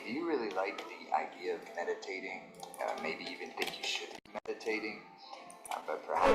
do you really like the idea of meditating? Maybe even think you should be meditating, but perhaps...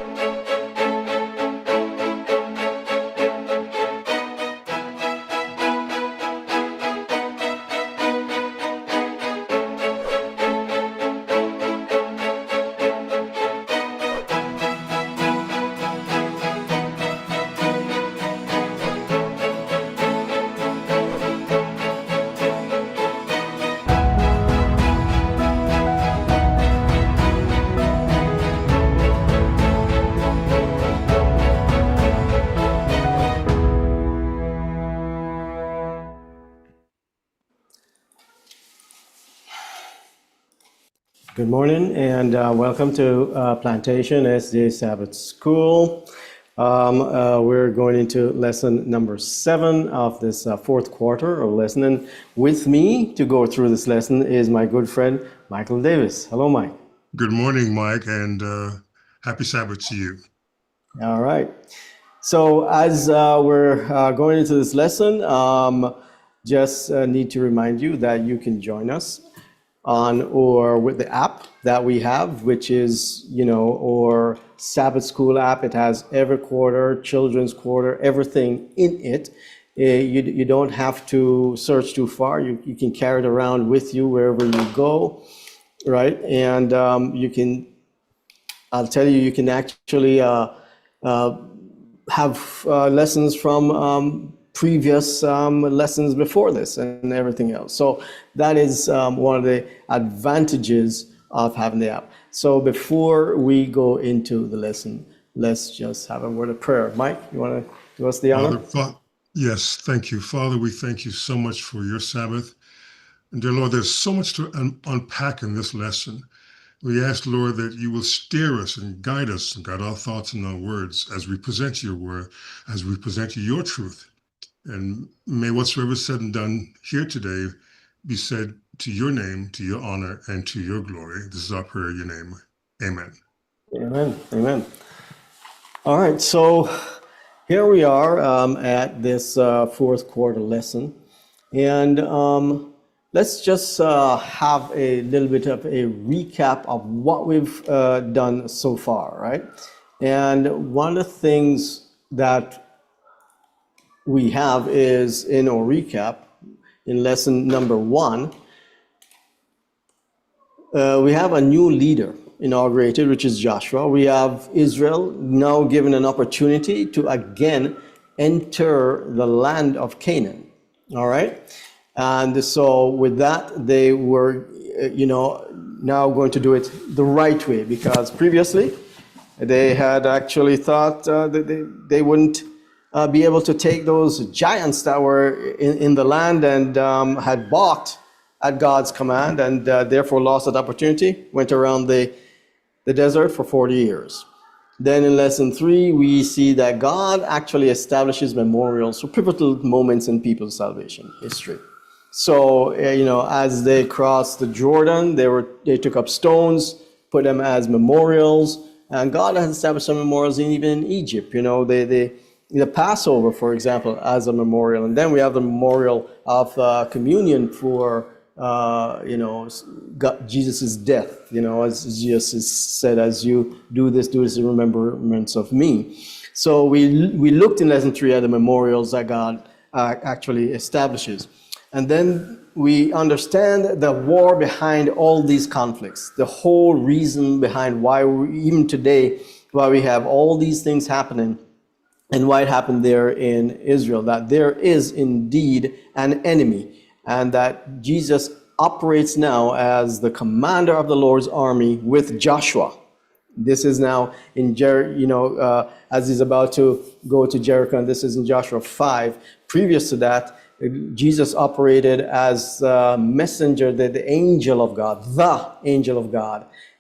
Good morning and welcome to Plantation SD Sabbath School. We're going into lesson number 7 of this fourth quarter of lesson. And with me to go through this lesson is my good friend, Michael Davis. Hello, Mike. Good morning, Mike, and happy Sabbath to you. All right. So as we're going into this lesson, just need to remind you that you can join us on or with the app that we have, which is, our Sabbath School app. It has every quarter, children's quarter, everything in it. You don't have to search too far. You can carry it around with you wherever you go, right? And I'll tell you, you can actually have lessons from previous lessons before this and everything else. So that is one of the advantages of having the app. So before we go into the lesson, let's just have a word of prayer. Mike, you want to do us the honor? Yes, thank you. Father, we thank you so much for your Sabbath. And dear Lord, there's so much to unpack in this lesson. We ask, Lord, that you will steer us and guide our thoughts and our words as we present your word, as we present you your truth. And may whatsoever is said and done here today be said to your name, to your honor, and to your glory. This is our prayer in your name. Amen. Amen. Amen. All right. So here we are at this fourth quarter lesson. And let's just have a little bit of a recap of what we've done so far, right? And one of the things that we have is in our recap in lesson number 1, we have a new leader inaugurated, which is Joshua. We have Israel now given an opportunity to again enter the land of Canaan. All right. And so with that, they were, now going to do it the right way, because previously they had actually thought that they wouldn't be able to take those giants that were in the land and had balked at God's command, and therefore lost that opportunity, went around the desert for 40 years. Then in lesson 3, we see that God actually establishes memorials for pivotal moments in people's salvation history. So, as they crossed the Jordan, they took up stones, put them as memorials, and God has established some memorials even in Egypt. The Passover, for example, as a memorial. And then we have the memorial of communion for, Jesus' death. As Jesus said, as you do this in remembrance of me. So we looked in lesson 3 at the memorials that God actually establishes. And then we understand the war behind all these conflicts, the whole reason behind why even today, why we have all these things happening. And why it happened there in Israel, that there is indeed an enemy, and that Jesus operates now as the commander of the Lord's army with Joshua. This is now in as he's about to go to Jericho, and this is in Joshua 5. Previous to that, Jesus operated as the messenger, the angel of God,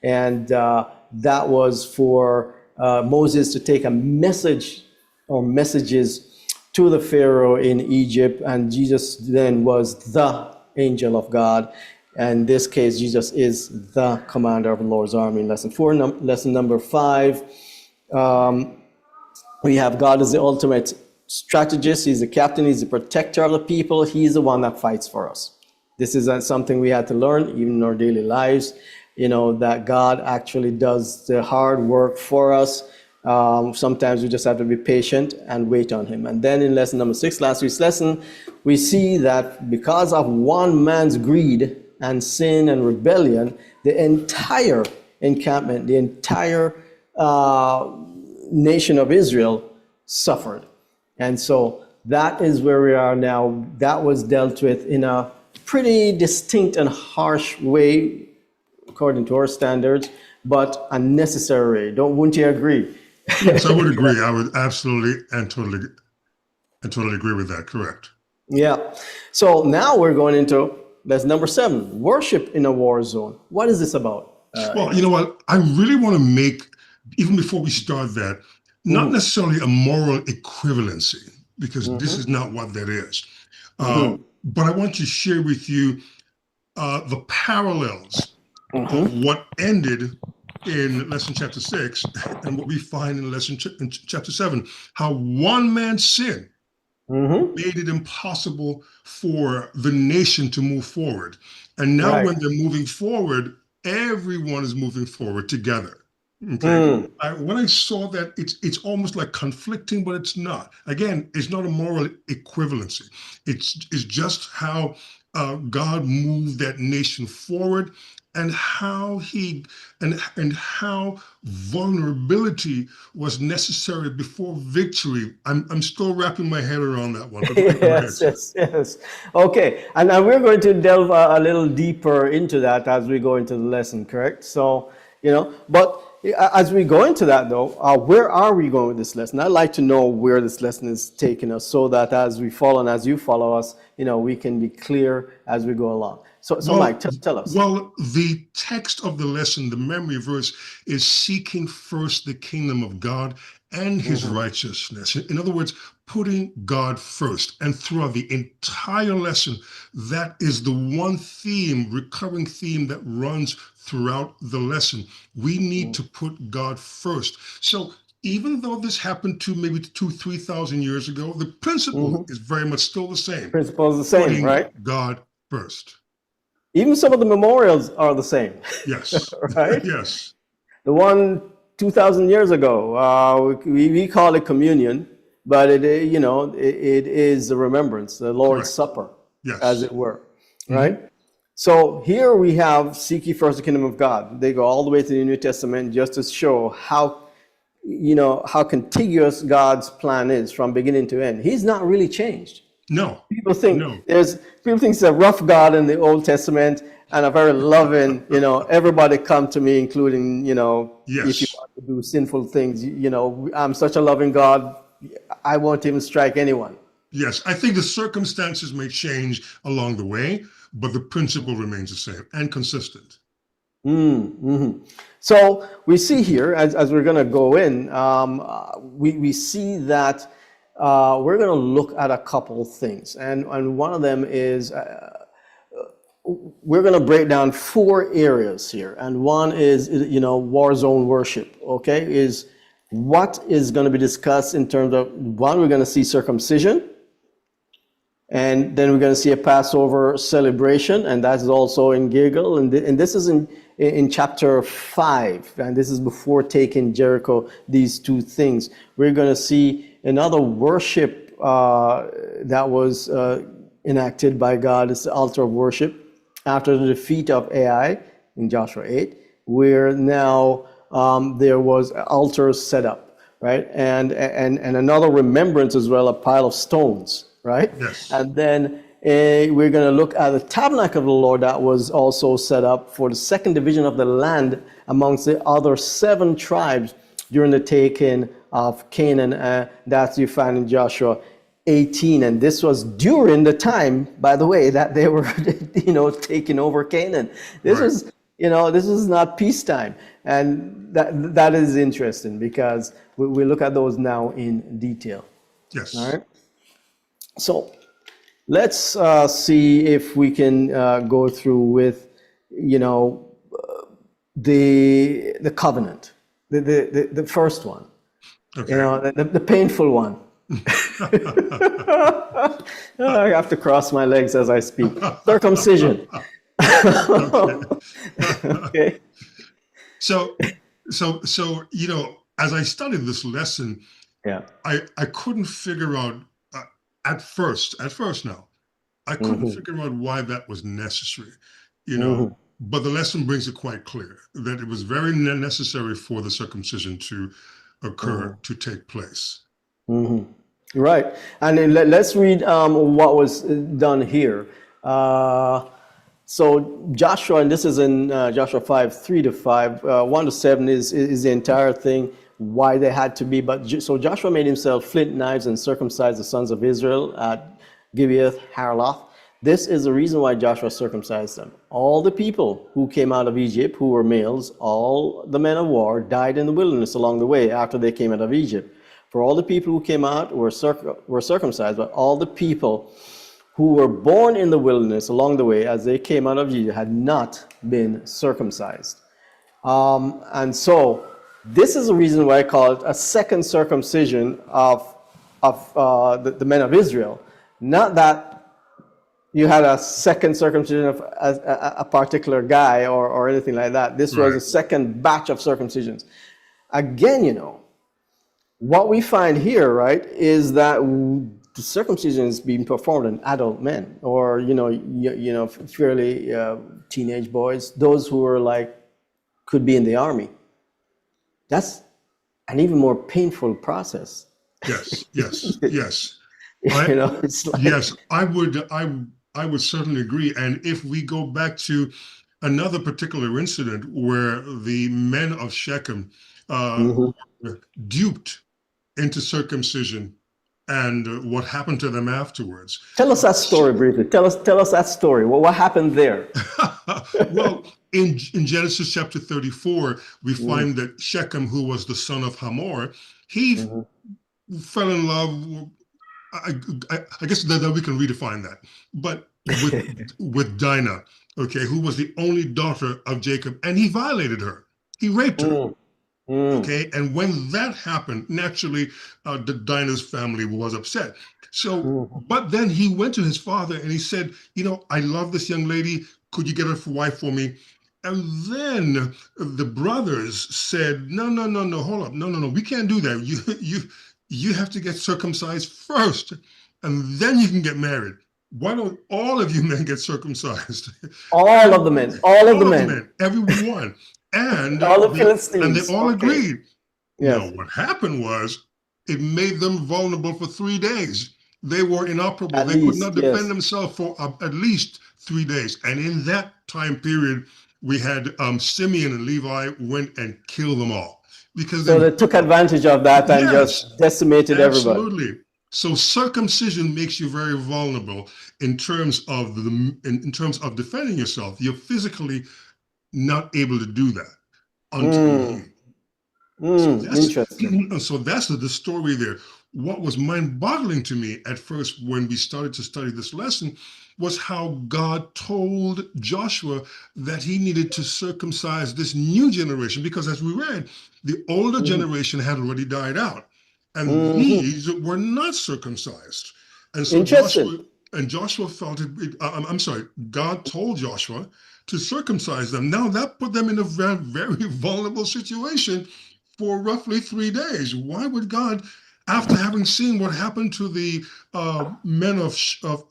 and that was for Moses to take a message or messages to the Pharaoh in Egypt, and Jesus then was the angel of God. And in this case, Jesus is the commander of the Lord's army. In lesson 4, lesson number 5, we have God as the ultimate strategist. He's the captain. He's the protector of the people. He's the one that fights for us. This is something we had to learn even in our daily lives, that God actually does the hard work for us. Sometimes we just have to be patient and wait on him. And then in lesson number 6, last week's lesson, we see that because of one man's greed and sin and rebellion, the entire encampment, the entire nation of Israel suffered. And so that is where we are now. That was dealt with in a pretty distinct and harsh way, according to our standards, but a necessary way. Wouldn't you agree? Yes, I would agree. I would absolutely and totally agree with that. Correct. Yeah. So now we're going into lesson number 7, worship in a war zone. What is this about? Well, you know what? I really want to make, even before we start that, not necessarily a moral equivalency, because this is not what that is. But I want to share with you the parallels of what ended in lesson chapter 6 and what we find in lesson in chapter 7, how one man's sin made it impossible for the nation to move forward. And now when they're moving forward, everyone is moving forward together. Okay. When I saw that, it's almost like conflicting, but it's not. Again, it's not a moral equivalency. It's just how God moved that nation forward, and how how vulnerability was necessary before victory. I'm still wrapping my head around that one. Yes. Okay, and we're going to delve a little deeper into that as we go into the lesson, correct? So, but as we go into that, though, where are we going with this lesson? I'd like to know where this lesson is taking us, so that as we follow and as you follow us, we can be clear as we go along. So Mike, tell us. Well, the text of the lesson, the memory verse, is seeking first the kingdom of God and his righteousness. In other words, putting God first. And throughout the entire lesson, that is the one theme, recurring theme that runs throughout the lesson. We need to put God first. So even though this happened to maybe 2,000-3,000 years ago, the principle is very much still the same. Principle is the same, putting right? God first. Even some of the memorials are the same. Yes. Right? Yes. The one 2,000 years ago, we call it communion, but it is the remembrance, the Lord's Supper, as it were, right? So here we have seek ye first the kingdom of God. They go all the way to the New Testament just to show how contiguous God's plan is from beginning to end. He's not really changed. No. People think it's a rough God in the Old Testament and a very loving, everybody come to me, including, if you want to do sinful things, I'm such a loving God, I won't even strike anyone. Yes, I think the circumstances may change along the way, but the principle remains the same and consistent. So we see here, as we're going to go in, we see that we're going to look at a couple things, and one of them is we're going to break down 4 areas here, and one is war zone worship. Okay, is what is going to be discussed in terms of one. We're going to see circumcision, and then we're going to see a Passover celebration, and that is also in Gilgal, and this is in chapter 5, and this is before taking Jericho. These 2 things we're going to see. Another worship that was enacted by God is the altar of worship after the defeat of Ai in Joshua 8, where now there was altars set up, right? And another remembrance as well, a pile of stones, right? Yes. And then we're going to look at the tabernacle of the Lord that was also set up for the 2nd division of the land amongst the other 7 tribes during the taking of Canaan. That you find in Joshua 18, and this was during the time, by the way, that they were taking over Canaan. This is not peacetime, and that is interesting because we look at those now in detail. Yes. All right. So let's see if we can go through with the covenant, the first one. Okay. The painful one. I have to cross my legs as I speak. Circumcision. Okay. So, as I studied this lesson, Yeah. I couldn't figure out at first now, I couldn't figure out why that was necessary, but the lesson brings it quite clear that it was very necessary for the circumcision to occur, to take place. Right. And then let's read what was done here. So Joshua, and this is in Joshua 5, 3-5, 1-7 is the entire thing, why they had to be. But so Joshua made himself flint knives and circumcised the sons of Israel at Gibeath Haraloth. This is the reason why Joshua circumcised them. All the people who came out of Egypt, who were males, all the men of war, died in the wilderness along the way after they came out of Egypt. For all the people who came out were circumcised, but all the people who were born in the wilderness along the way as they came out of Egypt had not been circumcised. And so this is the reason why I call it a second circumcision of the men of Israel. Not that you had a second circumcision of a particular guy or anything like that. This was a second batch of circumcisions. Again, what we find here, right, is that the circumcision is being performed on adult men, or fairly teenage boys, those who are could be in the army. That's an even more painful process. Yes. It's like, yes, I would certainly agree. And if we go back to another particular incident where the men of Shechem were duped into circumcision, and what happened to them afterwards. Tell us that story briefly. Tell us that story. What happened there? Well, in Genesis chapter 34, we find that Shechem, who was the son of Hamor, he fell in love. I guess that we can redefine that, but with Dinah, okay, who was the only daughter of Jacob, and he violated her. He raped her. Okay, and when that happened, naturally, Dinah's family was upset. So, but then he went to his father and he said, I love this young lady. Could you get her for wife for me? And then the brothers said, no, hold up, no, we can't do that. You have to get circumcised first, and then you can get married. Why don't all of you men get circumcised? All of the men, everyone. And all the Philistines. And they all agreed. Yes. Now, what happened was it made them vulnerable for 3 days. They were inoperable. They could not defend themselves for at least 3 days. And in that time period, we had Simeon and Levi went and killed them all. Because they took advantage of that and just decimated everybody. Absolutely. So circumcision makes you very vulnerable in terms of defending yourself. You're physically not able to do that until interesting. So that's the story there. What was mind-boggling to me at first when we started to study this lesson was how God told Joshua that he needed to circumcise this new generation, because as we read, the older generation had already died out, and these were not circumcised. And so Joshua felt it. God told Joshua to circumcise them. Now that put them in a very, very vulnerable situation for roughly 3 days. Why would God, after having seen what happened to the men of Shechem,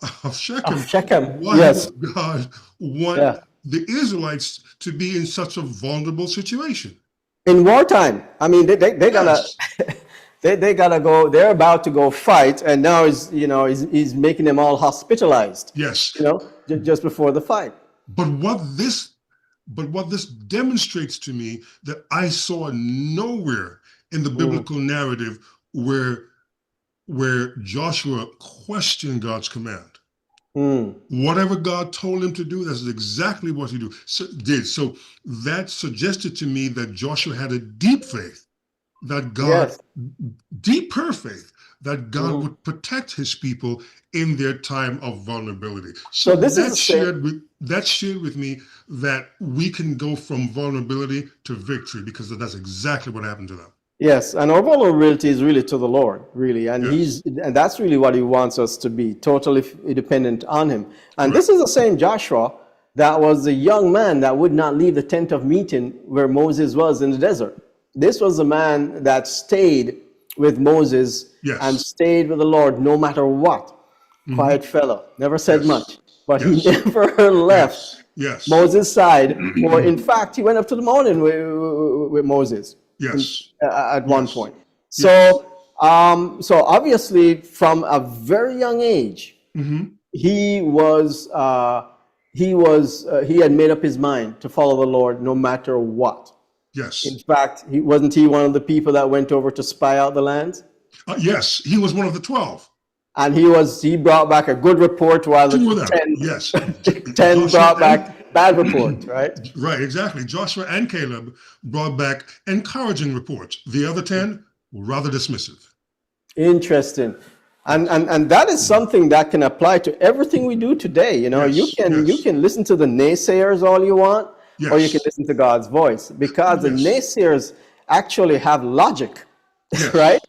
why would God want the Israelites to be in such a vulnerable situation? In wartime, I mean, they gotta they gotta go. They're about to go fight, and now he's making them all hospitalized. Yes, just before the fight. But what this demonstrates to me that I saw nowhere in the biblical narrative where Joshua questioned God's command. Whatever God told him to do, that's exactly what he did. So that suggested to me that Joshua had a deep faith that God, deeper faith, that God would protect his people in their time of vulnerability. So that shared with me that we can go from vulnerability to victory, because that's exactly what happened to them. Yes, and our vulnerability is really to the Lord, really, and Yes. and that's really what He wants us to be, totally dependent on Him. And Correct. this is the same Joshua that was the young man that would not leave the tent of meeting where Moses was in the desert. This was the man that stayed with Moses and Yes. stayed with the Lord no matter what. Hmm. Quiet fellow, never said Yes. much, but he Yes. never left Yes. Yes. Moses' side, or in fact, he went up to the mountain with Moses Yes. at one Yes. point. Yes. So obviously, from a very young age, Hmm. he he had made up his mind to follow the Lord no matter what. In Yes. fact, he one of the people that went over to spy out the land, Yes. He was one of the 12. and he brought back a good report while the Two of them. Yes. 10 Joshua brought and back bad report, right? right, exactly. Joshua and Caleb brought back encouraging reports. The other 10 were rather dismissive. Interesting. Yes. And that is something that can apply to everything we do today. You know, Yes. you Yes. can listen to the naysayers all you want, or you can Yes. listen to God's voice, because the Yes. naysayers actually have logic, right? Yes.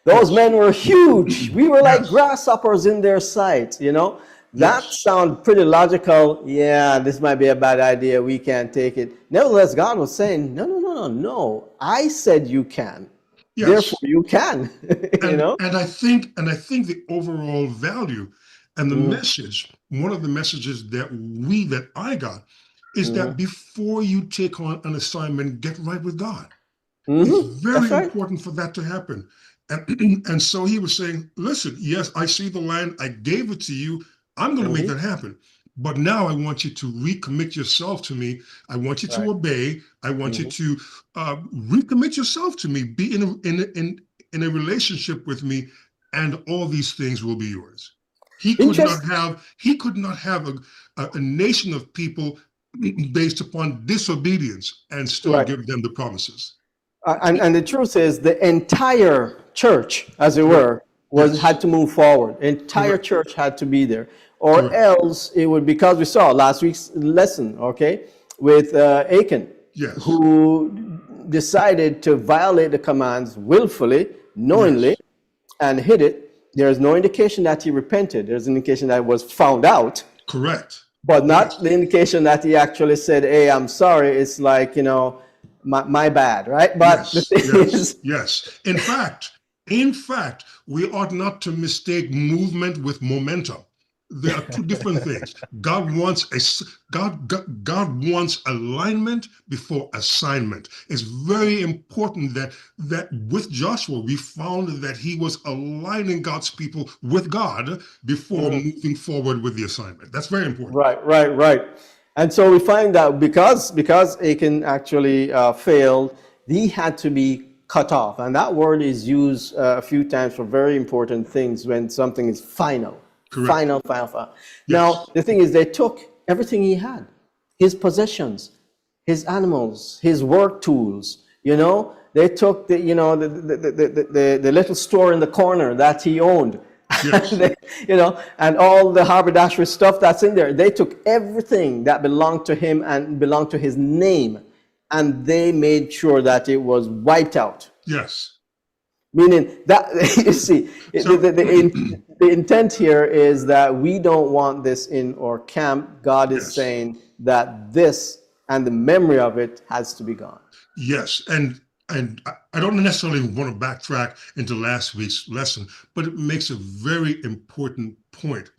Those Yes. men were huge. We were like Yes. grasshoppers in their sight, you know. That Yes. sounds pretty logical. Yeah, this might be a bad idea. We can't take it. Nevertheless, God was saying, no, no, no, no, no. I said you can. Therefore, Yes. you can, you And know. I think the overall value and the Mhm, message, one of the messages that I got is mhm, that before you take on an assignment, get right with God. It's mhm. very That's right. important for that to happen. And, and so he was saying, listen, yes, I see the land. I gave it to you. I'm going to make Mhm, that happen. But now I want you to recommit yourself to me. I want you to right. obey. I want you Mhm. to recommit yourself to me. Be in a relationship with me, and all these things will be yours. Interest. He could not have a nation of people based upon disobedience and still Right. give them the promises. And the truth is, the entire church, as it Correct. were, had Yes. to move forward. Entire Correct. church had to be there, or Correct. else it would, because we saw last week's lesson, okay, with Achan, Yes. who decided to violate the commands willfully, knowingly, Yes. and hid it. There is no indication that he repented. There's an indication that it was found out, Correct. but not Yes. the indication that he actually said, "Hey, I'm sorry." It's like, my bad, right? But the Yes. thing Yes. is, Yes. In fact, we ought not to mistake movement with momentum. There are two different things. God wants alignment before assignment. It's very important that with Joshua we found that he was aligning God's people with God before Mhm. moving forward with the assignment. That's very important. Right, right, right. And so we find that because Achan actually failed, he had to be cut off, and that word is used a few times for very important things when something is final, Correct. final, final, final. Now Yes. the thing is, they took everything he had, his possessions, his animals, his work tools. They took the little store in the corner that he owned. Yes. And all the haberdashery stuff that's in there. They took everything that belonged to him and belonged to his name, and they made sure that it was wiped out. Yes. Meaning that, you see, So the intent here is that we don't want this in our camp. God is yes. saying that this and the memory of it has to be gone. Yes, and I don't necessarily want to backtrack into last week's lesson, but it makes a very important point.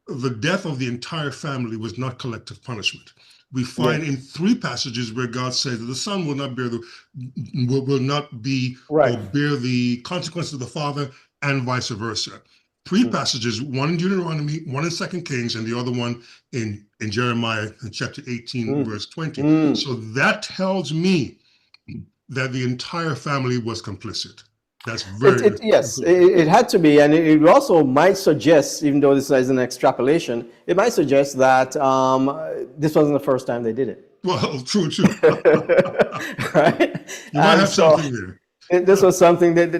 The death of the entire family was not collective punishment. We find in Yes. 3 passages where God says that the son will not will not be Right. or bear the consequences of the father, and vice versa. 3 passages, one in Deuteronomy, one in 2 Kings, and the other one in Jeremiah chapter 18, Mm. verse 20. Mm. So that tells me that the entire family was complicit. That's very Yes, it had to be, and it also might suggest, even though this is an extrapolation, it might suggest that this wasn't the first time they did it, well, true, true. right? You might And have so something there. this was something that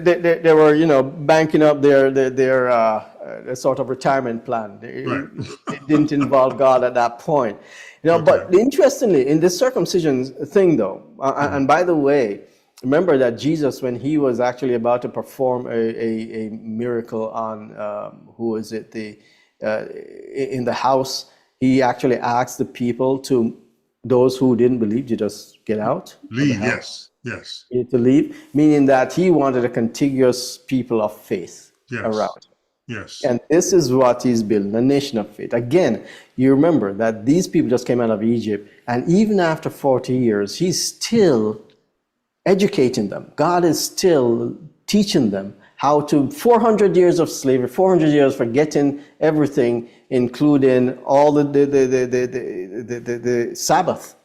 they were, banking up their sort of retirement plan. Right. It didn't involve God at that point, Okay. But interestingly, in this circumcision thing, though, and by the way, remember that Jesus, when he was actually about to perform a miracle on who is it, in the house, he actually asked the people, to those who didn't believe, to just get out of the Leave, house, yes, to leave, meaning that he wanted a contiguous people of faith yes, around. yes, And this is what he's building, a nation of faith. Again, you remember that these people just came out of Egypt, and even after 40 years, he's still educating them. God is still teaching them how to, 400 years of slavery, 400 years forgetting everything, including all the Sabbath,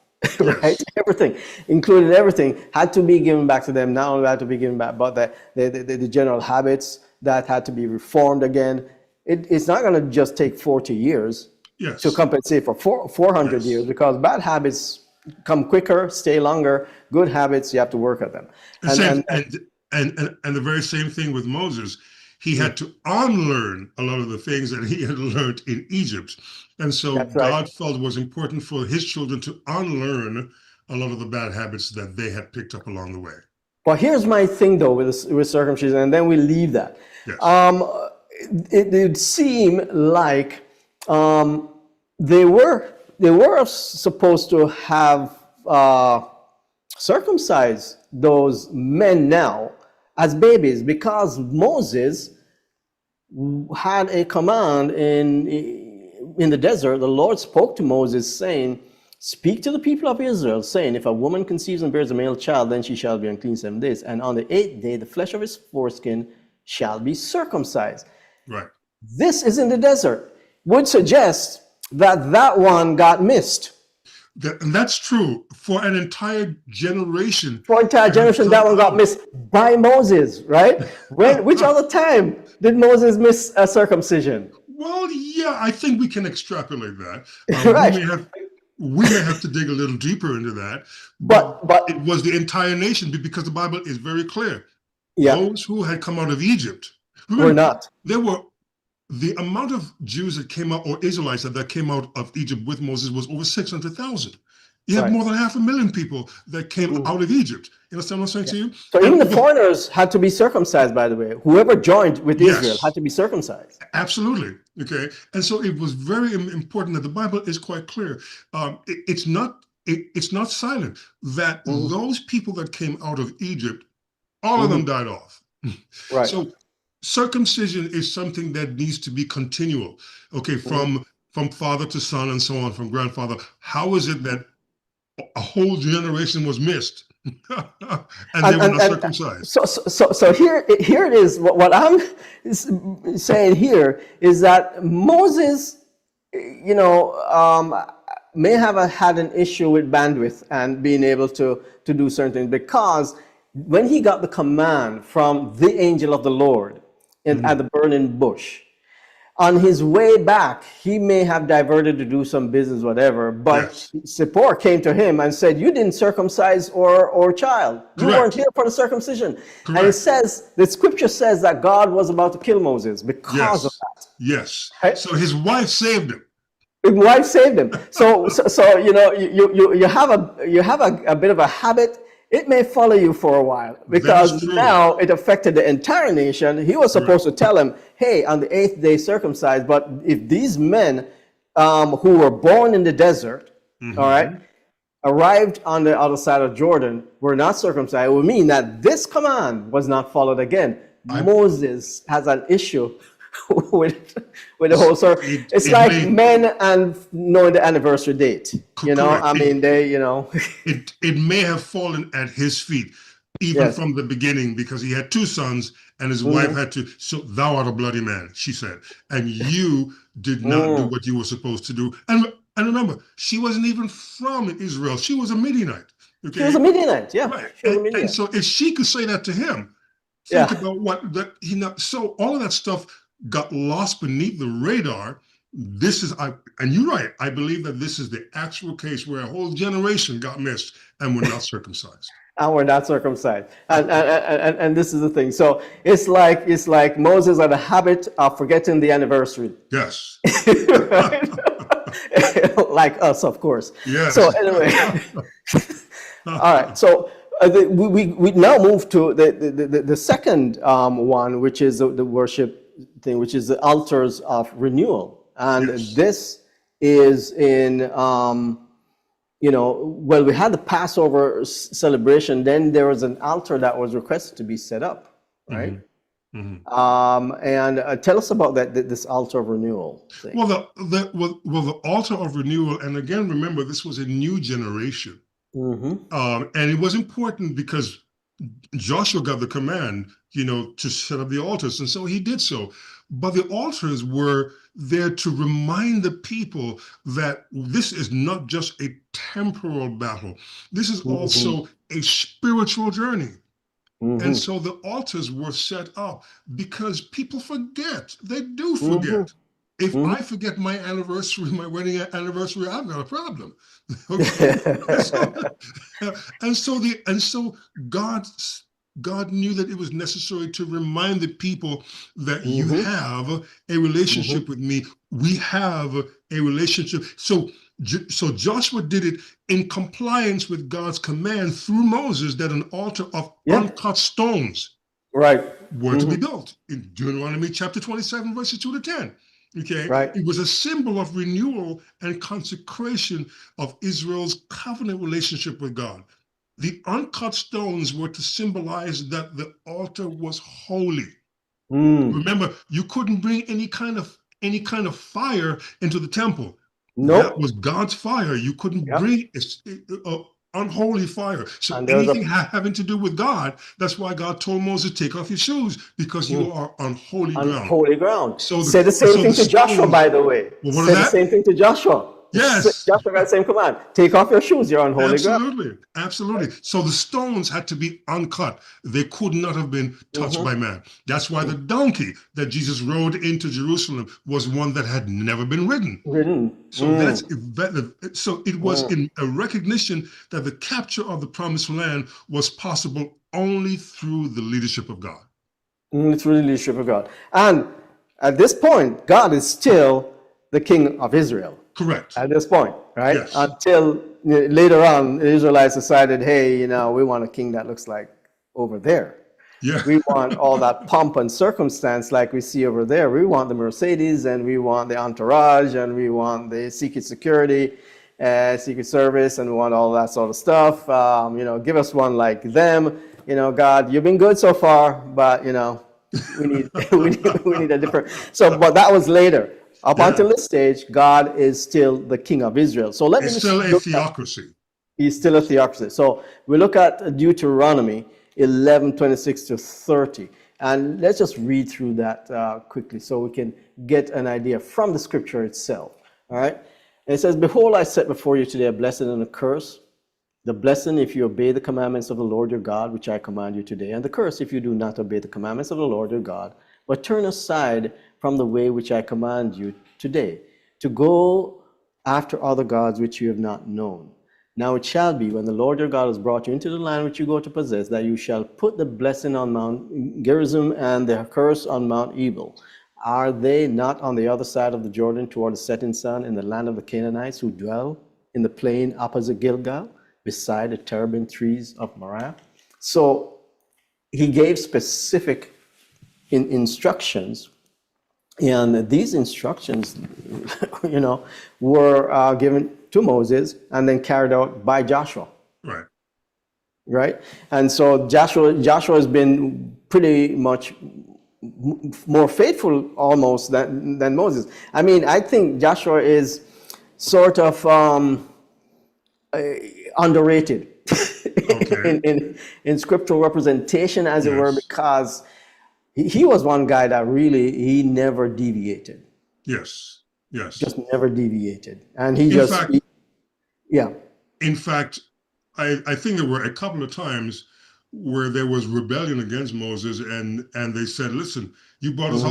right? yes, Everything, including everything, had to be given back to them. Not only had to be given back, but the general habits that had to be reformed again. It's not going to just take 40 years yes, to compensate for 400 yes. years, because bad habits come quicker, stay longer. Good habits, you have to work at them. And same, and the very same thing with Moses. He had to unlearn a lot of the things that he had learned in Egypt. And so That's right. God felt it was important for his children to unlearn a lot of the bad habits that they had picked up along the way. But here's my thing, though, with circumcision, and then we leave that. Yes. It would seem like they were supposed to have circumcised those men now as babies, because Moses had a command in the desert. The Lord spoke to Moses, saying, "Speak to the people of Israel, saying, if a woman conceives and bears a male child, then she shall be unclean 7 days. And on the 8th day, the flesh of his foreskin shall be circumcised." Right. This is in the desert. Would suggest that one got missed. And that's true for an entire generation. For an entire generation, that one got missed by Moses, right? Which other time did Moses miss a circumcision? Well, yeah, I think we can extrapolate that. Right. We may have to dig a little deeper into that. But it was the entire nation, because the Bible is very clear. Yeah. Those who had come out of Egypt, Were not. There were the amount of Jews that came out, or Israelites that came out of Egypt with Moses, was over 600,000. You have Right. more than 500,000 people that came out of Egypt. You understand what I'm saying to you? So even the foreigners had to be circumcised, by the way. Whoever joined with Israel had to be circumcised. Absolutely. Okay. And so it was very important that the Bible is quite clear. It's not silent that those people that came out of Egypt, all of them died off. Right. So circumcision is something that needs to be continual. Okay. From father to son and so on, from grandfather. How is it that a whole generation was missed and they were not circumcised? So here it is. What I'm saying here is that Moses, may have had an issue with bandwidth and being able to do certain things, because when he got the command from the angel of the Lord at the burning bush, on his way back, he may have diverted to do some business, whatever, but Zippor came to him and said, "You didn't circumcise our child. You weren't here for the circumcision." Correct. And it says, the scripture says that God was about to kill Moses because of that. Yes. Right? So his wife saved him. His wife saved him. So you have a bit of a habit. It may follow you for a while, because now it affected the entire nation. He was supposed to tell him, "Hey, on the 8th day circumcised." But if these men who were born in the desert, all right, arrived on the other side of Jordan, were not circumcised, it would mean that this command was not followed again. Moses has an issue with the whole story. It's like men and knowing the anniversary date. I mean, it may have fallen at his feet, even from the beginning, because he had 2 sons and his wife had to. "So thou art a bloody man," she said, "and you did not do what you were supposed to do." And remember, she wasn't even from Israel. She was a Midianite. Okay? She was a Midianite, yeah. Right. And so if she could say that to him, think about what that he not. So all of that stuff got lost beneath the radar. And you're right. I believe that this is the actual case where a whole generation got missed and were not circumcised. And we're not circumcised. And this is the thing. So it's like Moses had a habit of forgetting the anniversary. Yes. Like us, of course. Yes. So anyway. All right. So We now move to the second one, which is the worship thing, which is the altars of renewal. And Yes. this is in, well, we had the Passover celebration, then there was an altar that was requested to be set up, right? And tell us about this altar of renewal thing. Well, the altar of renewal, and again, remember, this was a new generation. And it was important because Joshua got the command, to set up the altars. And so he did so. But the altars were there to remind the people that this is not just a temporal battle. This is also a spiritual journey. And so the altars were set up because people forget. They do forget. If I forget my anniversary, my wedding anniversary, I've got a problem. Okay. and so God knew that it was necessary to remind the people that you have a relationship with me. We have a relationship. So Joshua did it in compliance with God's command through Moses that an altar of uncut stones were to be built in Deuteronomy chapter 27, verses 2 to 10. Okay, it was a symbol of renewal and consecration of Israel's covenant relationship with God. The uncut stones were to symbolize that the altar was holy. Remember, you couldn't bring any kind of fire into the temple. That was God's fire. You couldn't bring unholy fire. So anything having to do with God, that's why God told Moses, take off your shoes because you are on holy ground. Holy ground. So say the same thing to Joshua, by the way. Well, say the same thing to Joshua. Yes. Joshua got the same command. Take off your shoes, you're on holy ground. Absolutely. So the stones had to be uncut. They could not have been touched by man. That's why the donkey that Jesus rode into Jerusalem was one that had never been ridden. So it was in a recognition that the capture of the promised land was possible only through the leadership of God. Only through the leadership of God. And at this point, God is still the king of Israel. Correct. At this point, right? Yes. Until later on, the Israelites decided, hey, we want a king that looks like over there. Yeah. We want all that pomp and circumstance like we see over there. We want the Mercedes, and we want the entourage, and we want the secret security, secret service, and we want all that sort of stuff. Give us one like them. God, you've been good so far, but we need we need a different. So, but that was later. Up until this stage, God is still the king of Israel. So It's still a theocracy. He's still a theocracy. So we look at Deuteronomy 11:26-30, and let's just read through that quickly so we can get an idea from the scripture itself. All right. And it says, "Behold, I set before you today a blessing and a curse. The blessing if you obey the commandments of the Lord your God, which I command you today, and the curse if you do not obey the commandments of the Lord your God, but turn aside from the way which I command you today, to go after other gods which you have not known. Now it shall be, when the Lord your God has brought you into the land which you go to possess, that you shall put the blessing on Mount Gerizim and the curse on Mount Ebal. Are they not on the other side of the Jordan toward the setting sun in the land of the Canaanites who dwell in the plain opposite Gilgal, beside the terebinth trees of Moriah?" So he gave specific instructions, and these instructions, were given to Moses and then carried out by Joshua. Right. And so Joshua has been pretty much more faithful almost than Moses. I mean, I think Joshua is sort of underrated in scriptural representation, as it were, because he was one guy that he never deviated. Yes. Just never deviated. And in fact, I think there were a couple of times where there was rebellion against Moses, and they said, "Listen, you brought us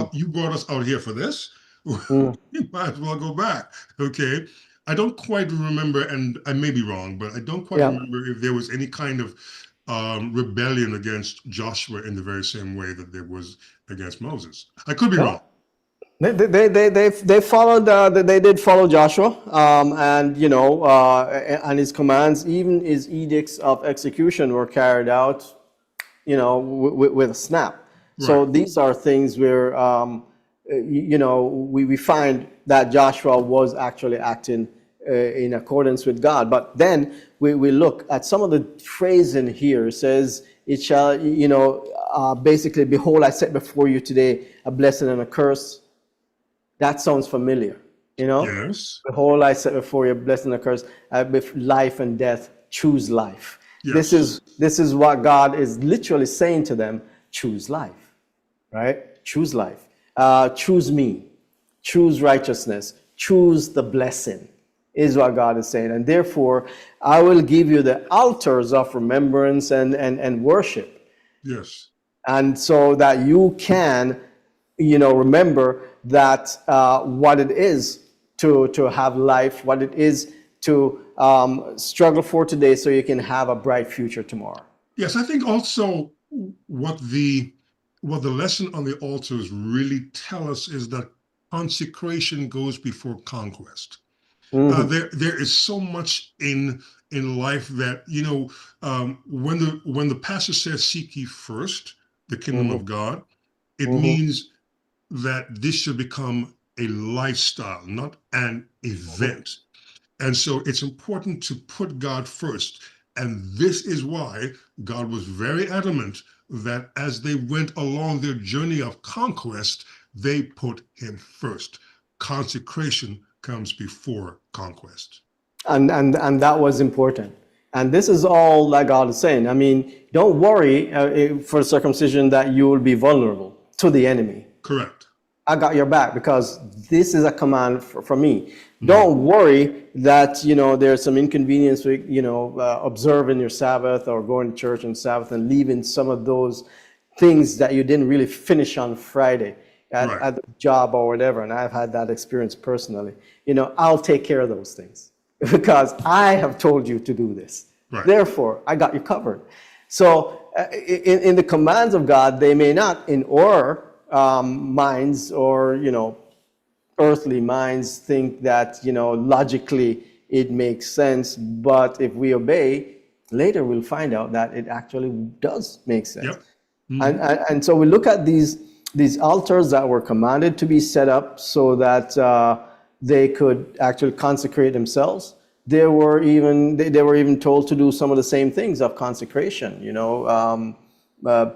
out here for this. You might as well go back." Okay. I don't quite remember, and I may be wrong, but I don't quite remember if there was any kind of rebellion against Joshua in the very same way that there was against Moses. I could be wrong. They followed. They did follow Joshua, and and his commands, even his edicts of execution, were carried out, with a snap. So Right. these are things where, we find that Joshua was actually acting in accordance with God. But then we look at some of the phrasing here. It says, "It shall," basically, "Behold, I set before you today a blessing and a curse." That sounds familiar, Yes. Behold, I set before you a blessing and a curse, with life and death. Choose life. This Yes. is what God is literally saying to them. Choose life, right? Choose life. Choose me. Choose righteousness. Choose the blessing, is what God is saying. And therefore, I will give you the altars of remembrance and worship. Yes. And so that you can, remember that what it is to have life, what it is to struggle for today, so you can have a bright future tomorrow. Yes, I think also what the lesson on the altars really tell us is that consecration goes before conquest. There is so much in life that when the pastor says seek ye first the kingdom Hmm. of God, it Hmm. means that this should become a lifestyle, not an event. And so it's important to put God first. And this is why God was very adamant that as they went along their journey of conquest, they put him first. Consecration comes before conquest. And that was important. And this is all that God is saying. I mean, don't worry for circumcision that you will be vulnerable to the enemy. Correct. I got your back, because this is a command from me. Mhm. Don't worry that, there's some inconvenience with, observing your Sabbath or going to church on Sabbath and leaving some of those things that you didn't really finish on Friday Right. at the job or whatever. And I've had that experience personally. I'll take care of those things because I have told you to do this. Right. Therefore, I got you covered. So in the commands of God, they may not, in our minds or, earthly minds, think that, logically it makes sense. But if we obey, later we'll find out that it actually does make sense. Yep. And so we look at these altars that were commanded to be set up so that they could actually consecrate themselves. They were even told to do some of the same things of consecration,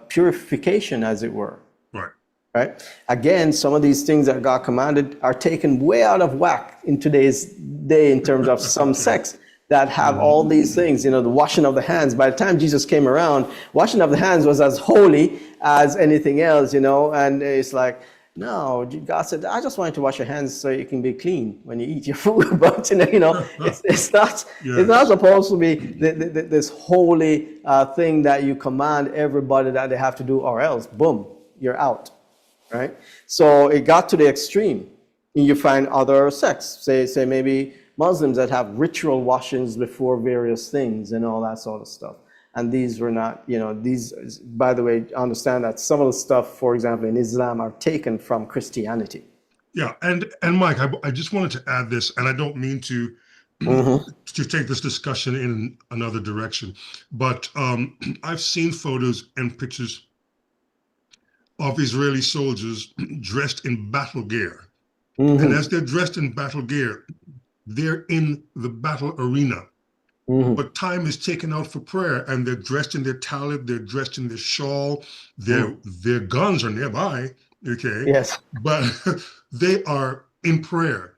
purification, as it were. Right. Right? Again, some of these things that God commanded are taken way out of whack in today's day in terms of some sects that have all these things, the washing of the hands. By the time Jesus came around, washing of the hands was as holy as anything else, and it's like, no, God said, I just want you to wash your hands so you can be clean when you eat your food. But, it's not supposed to be this holy thing that you command everybody that they have to do, or else, boom, you're out. Right? So it got to the extreme. You find other sects, say maybe Muslims, that have ritual washings before various things and all that sort of stuff. And these were not, these, by the way, understand that some of the stuff, for example, in Islam, are taken from Christianity. Yeah, and Mike, I just wanted to add this, and I don't mean to to take this discussion in another direction, but I've seen photos and pictures of Israeli soldiers dressed in battle gear. And as they're dressed in battle gear, they're in the battle arena. But time is taken out for prayer, and they're dressed in their talib, they're dressed in their shawl, their guns are nearby, okay? Yes. But they are in prayer,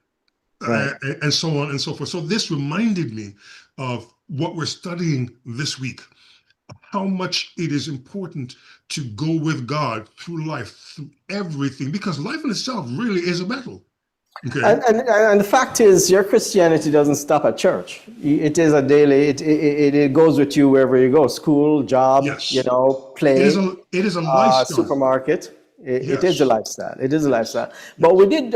Right. and so on and so forth. So this reminded me of what we're studying this week, how much it is important to go with God through life, through everything, because life in itself really is a battle. Okay. And the fact is, your Christianity doesn't stop at church. It is a daily. It goes with you wherever you go: school, job, Yes. play, It is a lifestyle. supermarket. It is a Yes. lifestyle. It is a lifestyle. But we did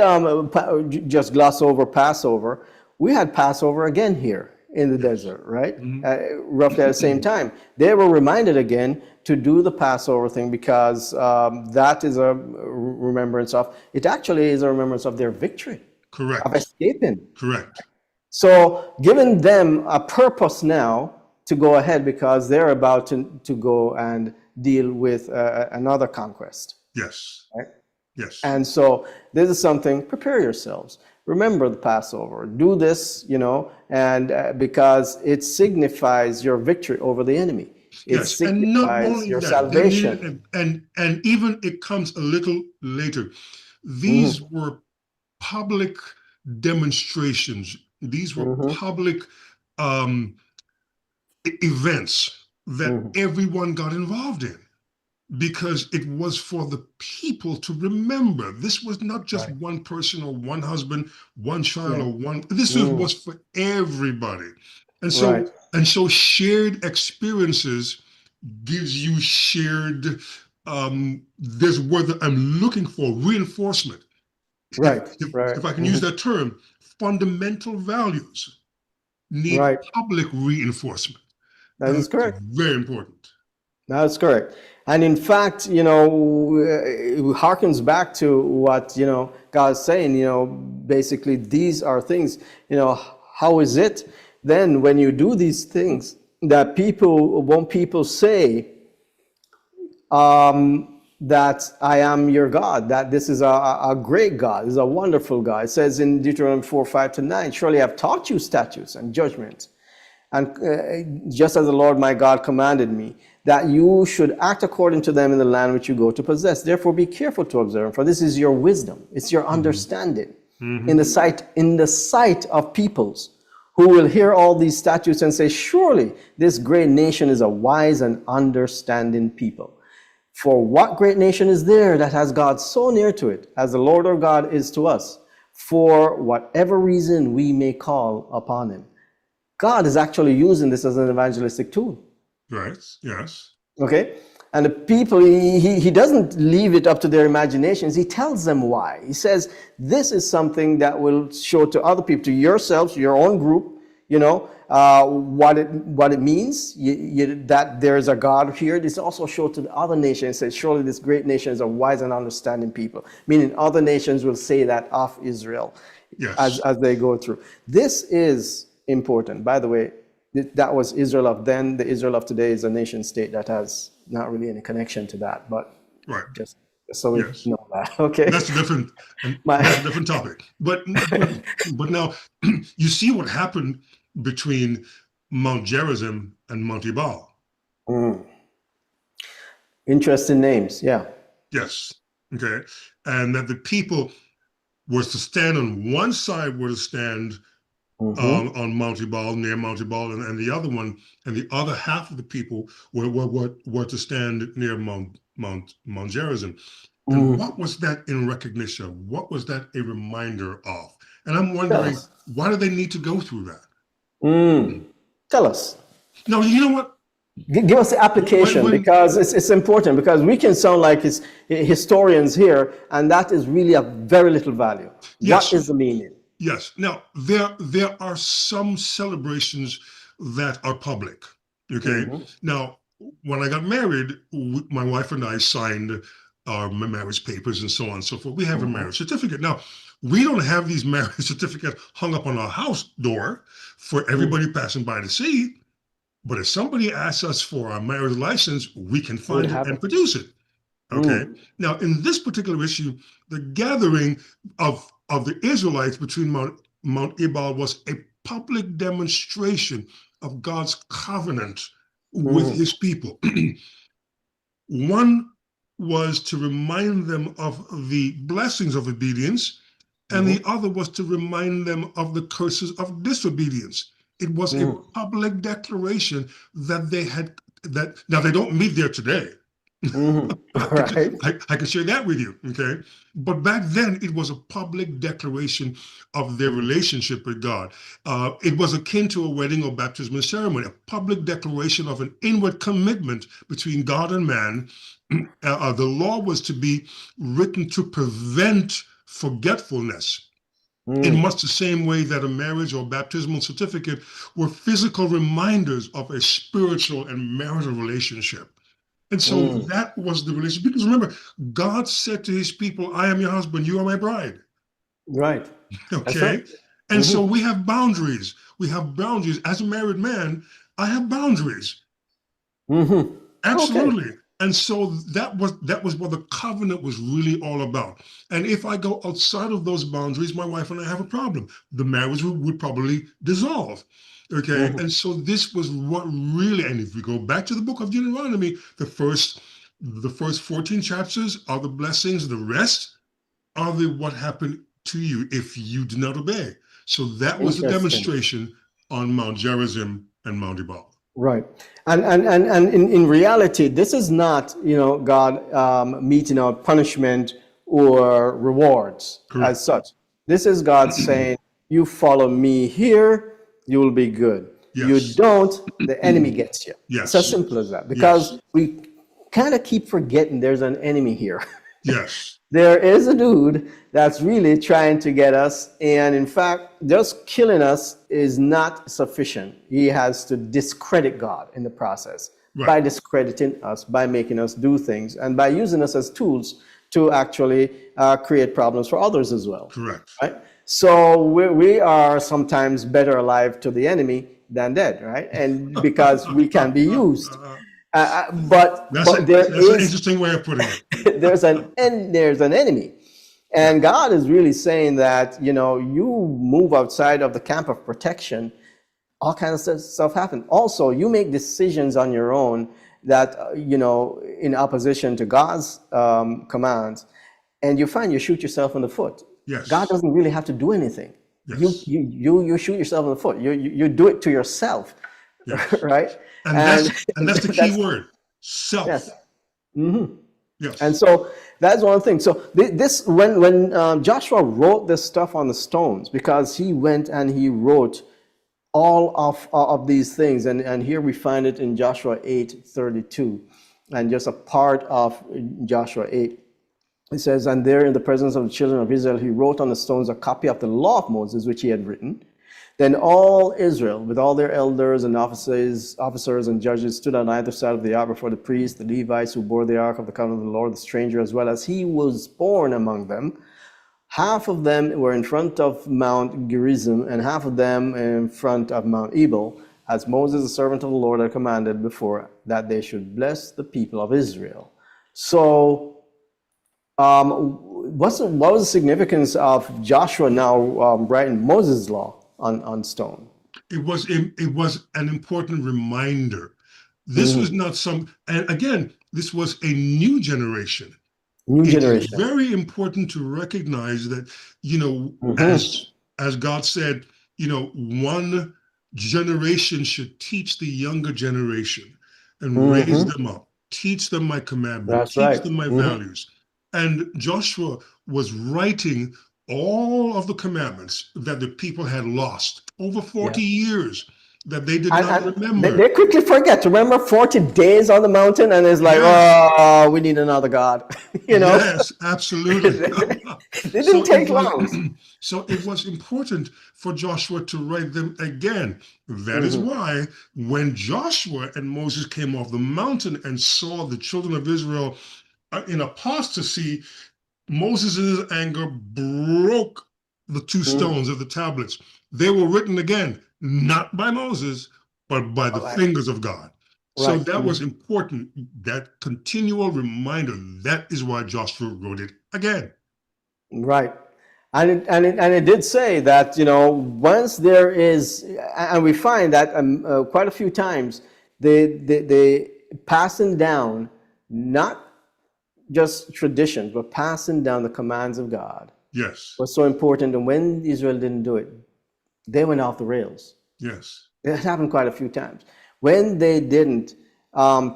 just gloss over Passover. We had Passover again here in the desert, right? Mhm. Roughly at the same time. They were reminded again to do the Passover thing because that is a remembrance of, it actually is a remembrance of their victory, of Correct. escaping. Correct. So giving them a purpose now to go ahead because they're about to go and deal with another conquest, Yes. right? Yes. And so this is something, prepare yourselves. Remember the Passover. Do this, and because it signifies your victory over the enemy. It Yes. And not signifies only your that, they salvation. needed, and even it comes a little later. These Hmm. were public demonstrations. These were Hmm. public um, events that Hmm. everyone got involved in, because it was for the people to remember. This was not just Right. one person or one husband, one child Yeah. or one. This Mm. was for everybody, and Right. so shared experiences gives you shared. There's a word that I'm looking for: reinforcement. If, Right. if, Right. if I can use Hmm. that term, fundamental values need Right. public reinforcement. That That's is correct. very important. That's correct. And in fact, it harkens back to what, God's saying, basically these are things, how is it then when you do these things that people say that I am your God, that this is a great God, this is a wonderful God. It says in Deuteronomy 4:5-9, surely I've taught you statutes and judgments, and just as the Lord my God commanded me, that you should act according to them in the land which you go to possess. Therefore be careful to observe them, for this is your wisdom, it's your Mhm. understanding in Mhm. the sight of peoples who will hear all these statutes and say, surely this great nation is a wise and understanding people. For what great nation is there that has God so near to it as the Lord our God is to us, for whatever reason we may call upon him? God is actually using this as an evangelistic tool. Right. Yes. Okay? And the people, he doesn't leave it up to their imaginations. He tells them why. He says, this is something that will show to other people, to yourselves, your own group, what it means, that there is a God here. This also shows to the other nations. It says, surely this great nation is a wise and understanding people. Meaning other nations will say that of Israel as, Yes. as they go through. This is important. By the way, that was Israel of then. The Israel of today is a nation state that has not really any connection to that, but Right. just so we Yes. know that. Okay. That's a different and My that's a different topic. But now you see what happened between Mount Gerizim and Mount Ebal. interesting names. Yeah. Yes. Okay. And that the people was to stand on one side, were to stand Hmm. on Mount Ebal, near Mount Ebal, and the other one, and the other half of the people were to stand near Mount Gerizim. And Hmm. what was that in recognition of? What was that a reminder of? And I'm Tell wondering, us. why do they need to go through that? Tell us. No, you know what? Give us the application When because it's important because we can sound like historians here, and that is really of very little value. What yes, is the meaning? yes. Now there are some celebrations that are public. Okay. Hmm. Now, when I got married, my wife and I signed our marriage papers and so on and so forth. We have a Hmm. marriage certificate. Now, we don't have these marriage certificates hung up on our house door for everybody passing by to see. But if somebody asks us for our marriage license, we can We find it have and it. produce it. Okay. Mm. Now, in this particular issue, the gathering of the Israelites between Mount Ebal was a public demonstration of God's covenant with Hmm. his people. One was to remind them of the blessings of obedience, and Hmm. the other was to remind them of the curses of disobedience. It was a Hmm. public declaration that they had that now they don't meet there today. Hmm. Right. I can share that with you, okay? But back then, it was a public declaration of their relationship with God. It was akin to a wedding or baptismal ceremony, a public declaration of an inward commitment between God and man. The law was to be written to prevent forgetfulness. in much the same way that a marriage or baptismal certificate were physical reminders of a spiritual and marital relationship. And so that was the relationship. Because remember, God said to his people, I am your husband, you are my bride. Right. That's Okay. right. And so we have boundaries. We have boundaries. As a married man, I have boundaries. Absolutely. Okay. And so that was what the covenant was really all about. And if I go outside of those boundaries, my wife and I have a problem. The marriage would probably dissolve. Okay. And so this was what really, and if we go back to the book of Deuteronomy, the first 14 chapters are the blessings, the rest are what happened to you if you do not obey. So that was the Interesting. demonstration on Mount Gerizim and Mount Ebal. Right. And in reality, this is not, God meting out punishment or rewards as such. This is God saying, you follow me here, you will be good. Yes. You don't, the enemy gets you. Yes. It's as simple as that. Because we kind of keep forgetting there's an enemy here. Yes. There is a dude that's really trying to get us, and in fact, just killing us is not sufficient. He has to discredit God in the process by discrediting us, by making us do things, and by using us as tools to actually create problems for others as well. Correct. Right? So we are sometimes better alive to the enemy than dead, right? And because we can be used. But that's an interesting way of putting it. there's an enemy, and God is really saying that you move outside of the camp of protection, all kinds of stuff happen. Also, you make decisions on your own that in opposition to God's commands, and you find you shoot yourself in the foot. Yes. God doesn't really have to do anything. Yes. You shoot yourself in the foot. You do it to yourself. Yes. Right. And that's the key word, self. Yes. Yes. And so that's one thing. So this, when Joshua wrote this stuff on the stones, because he went and he wrote all of these things, and here we find it in Joshua 8:32, and just a part of Joshua 8. It says, and there in the presence of the children of Israel, he wrote on the stones a copy of the law of Moses, which he had written. Then all Israel, with all their elders and officers and judges, stood on either side of the ark before the priests, the Levites who bore the ark of the covenant of the Lord, the stranger as well as he was born among them. Half of them were in front of Mount Gerizim, and half of them in front of Mount Ebal, as Moses, the servant of the Lord, had commanded before, that they should bless the people of Israel. So, what was the significance of Joshua now writing Moses' law on stone? It was an important reminder. This was not and again, this was a new generation. It's very important to recognize that, as God said, one generation should teach the younger generation and raise them up, teach them my commandments, teach them my values. And Joshua was writing all of the commandments that the people had lost over 40 years that they did not remember. They quickly forget. Remember 40 days on the mountain, and it's like, oh, we need another God. Yes, absolutely. It didn't take long. So it was important for Joshua to write them again. That is why when Joshua and Moses came off the mountain and saw the children of Israel in apostasy, Moses' anger broke the two stones of the tablets. They were written again, not by Moses, but by the fingers of God. So that was important, that continual reminder. That is why Joshua wrote it again. Right. And it did say that, once there is, and we find that quite a few times, they passing down, not just traditions, but passing down the commands of God. Yes. Was so important. And when Israel didn't do it, they went off the rails. Yes. It happened quite a few times. When they didn't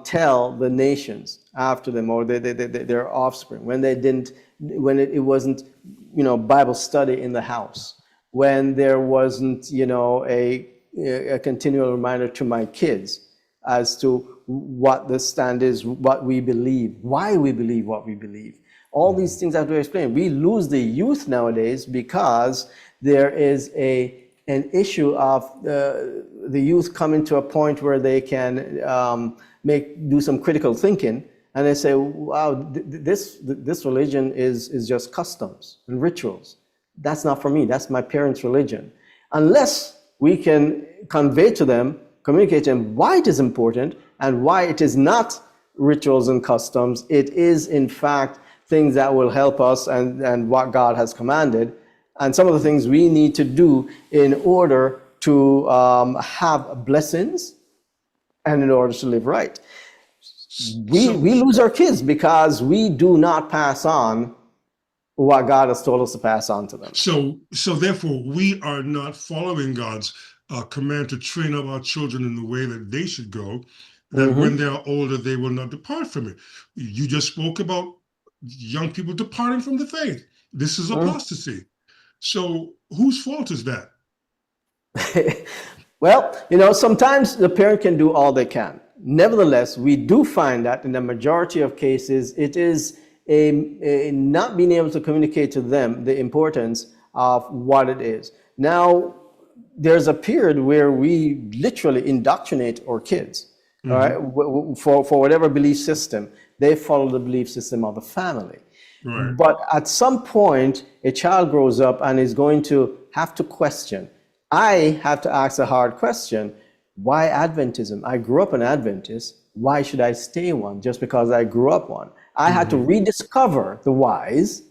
tell the nations after them, or their offspring, when it wasn't, Bible study in the house, when there wasn't, a continual reminder to my kids as to what the stand is, what we believe, why we believe what we believe. All these things I have to explain. We lose the youth nowadays because there is an issue of the youth coming to a point where they can do some critical thinking, and they say, wow, this religion is just customs and rituals. That's not for me. That's my parents' religion. Unless we can convey to them, communicate to them why it is important and why it is not rituals and customs. It is, in fact, things that will help us and what God has commanded, and some of the things we need to do in order to have blessings and in order to live right. We lose our kids because we do not pass on what God has told us to pass on to them. So therefore, we are not following God's command to train up our children in the way that they should go, that when they are older, they will not depart from it. You just spoke about young people departing from the faith. This is apostasy. So whose fault is that? Well, sometimes the parent can do all they can. Nevertheless, we do find that in the majority of cases, it is a not being able to communicate to them the importance of what it is. Now, there's a period where we literally indoctrinate our kids, all right, for whatever belief system. They follow the belief system of the family. Right. But at some point, a child grows up and is going to have to question. I have to ask a hard question. Why Adventism? I grew up an Adventist. Why should I stay one just because I grew up one? I had to rediscover the whys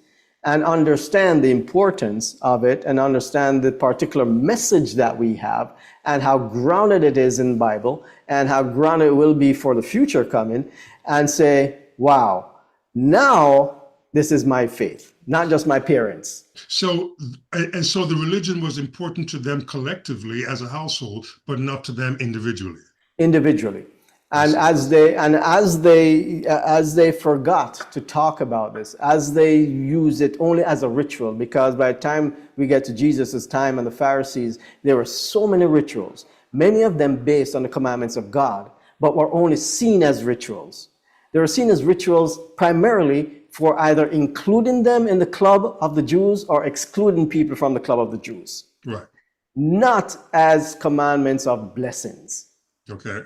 and understand the importance of it and understand the particular message that we have and how grounded it is in the Bible and how grounded it will be for the future coming, and say, wow, now this is my faith, not just my parents. So the religion was important to them collectively as a household, but not to them individually. Individually. And as they forgot to talk about this, as they use it only as a ritual, because by the time we get to Jesus' time and the Pharisees, there were so many rituals, many of them based on the commandments of God, but were only seen as rituals. They were seen as rituals primarily for either including them in the club of the Jews or excluding people from the club of the Jews. Right. Not as commandments of blessings. Okay.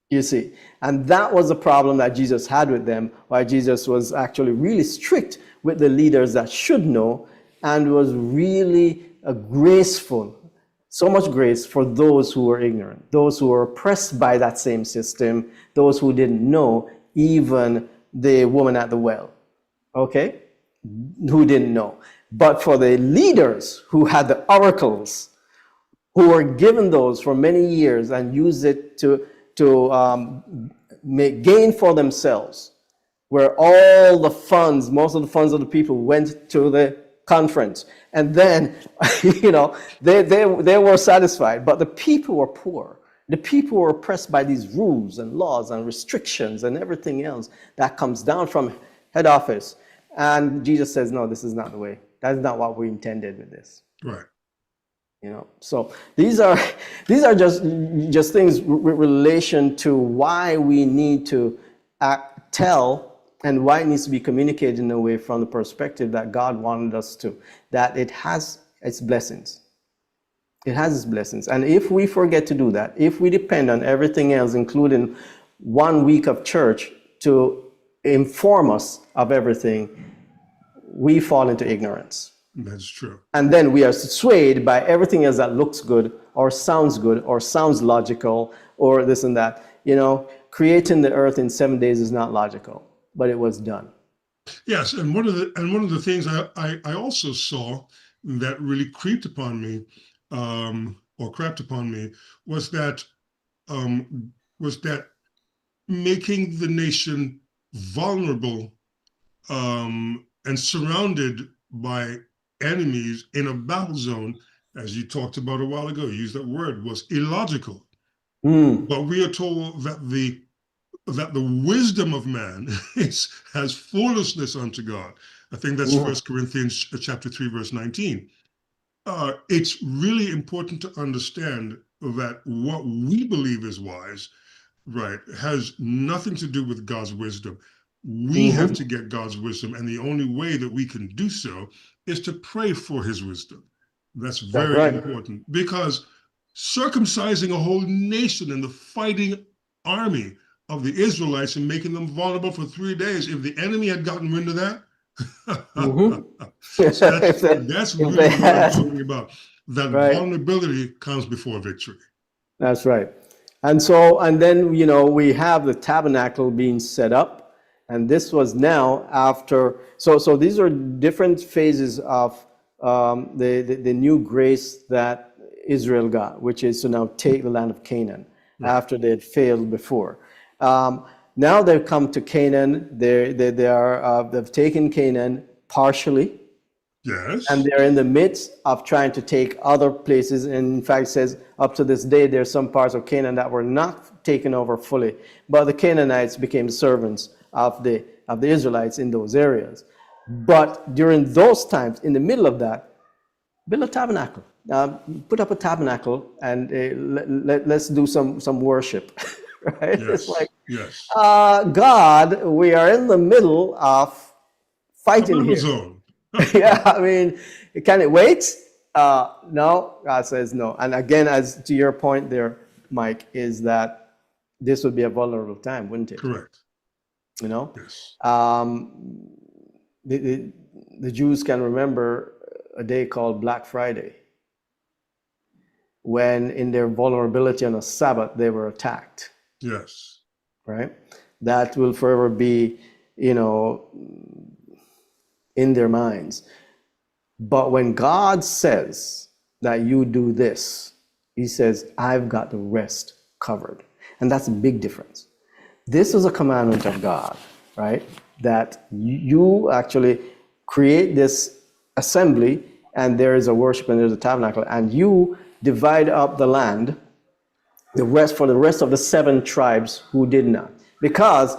You see, and that was the problem that Jesus had with them, why Jesus was actually really strict with the leaders that should know, and was really graceful, so much grace for those who were ignorant, those who were oppressed by that same system, those who didn't know, even the woman at the well, okay, who didn't know. But for the leaders who had the oracles, who were given those for many years and used it to make gain for themselves, where all the funds, most of the funds of the people went to the conference, and then they were satisfied, but the people were poor. The people were oppressed by these rules and laws and restrictions and everything else that comes down from head office. And Jesus says, no, this is not the way. That's not what we intended with this. Right. So these are just things with relation to why we need to tell, and why it needs to be communicated in a way from the perspective that God wanted us to, that it has its blessings. It has its blessings. And if we forget to do that, if we depend on everything else, including 1 week of church to inform us of everything, we fall into ignorance. That's true. And then we are swayed by everything else that looks good or sounds logical or this and that. Creating the earth in 7 days is not logical, but it was done. Yes, and one of the things I also saw that really crept upon me was that making the nation vulnerable and surrounded by enemies in a battle zone, as you talked about a while ago, you used that word, was illogical. But we are told that the wisdom of man has foolishness unto God. I think that's 1 Corinthians chapter 3, verse 19. It's really important to understand that what we believe is wise, right, has nothing to do with God's wisdom. We have to get God's wisdom, and the only way that we can do so is to pray for his wisdom. That's That's very right. important, because circumcising a whole nation and the fighting army of the Israelites and making them vulnerable for 3 days, if the enemy had gotten wind of that, Mm-hmm. so if that's if they really what I'm had, talking about. That right? vulnerability comes before victory. That's right. And so, and then, we have the tabernacle being set up. And this was now after, so these are different phases of the new grace that Israel got, which is to now take the land of Canaan Right. after they had failed before. Now they've come to Canaan. They've taken Canaan partially, and Yes. they're in the midst of trying to take other places. And in fact, it says up to this day, there's some parts of Canaan that were not taken over fully, but the Canaanites became servants of the Israelites in those areas. But during those times, in the middle of that, build a tabernacle. Put up a tabernacle, and let's do some worship. Right? It's like, Yes. Yes. God, we are in the middle of A fighting battle here. zone. Yeah, I mean, can it wait? No, God says no. And again, as to your point there, Mike, is that this would be a vulnerable time, wouldn't it? Correct. You know, Yes. the, the, the Jews can remember a day called Black Friday, when in their vulnerability on a Sabbath, they were attacked, Yes. right? That will forever be, in their minds. But when God says that you do this, he says, I've got the rest covered. And that's a big difference. This is a commandment of God, right? That you actually create this assembly, and there is a worship and there's a tabernacle, and you divide up the land, for the rest of the 7 tribes who did not. Because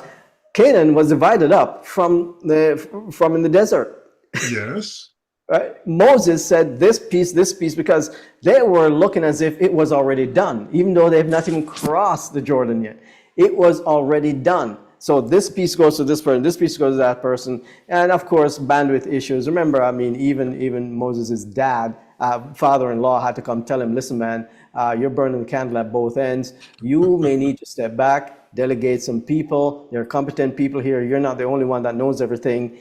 Canaan was divided up from in the desert. Yes. Right? Moses said this piece, because they were looking as if it was already done, even though they've not even crossed the Jordan yet. It was already done. So this piece goes to this person, this piece goes to that person, and of course, bandwidth issues. Remember, I mean, even Moses' dad, father-in-law, had to come tell him, listen, man, you're burning the candle at both ends. You may need to step back, delegate some people. There are competent people here. You're not the only one that knows everything.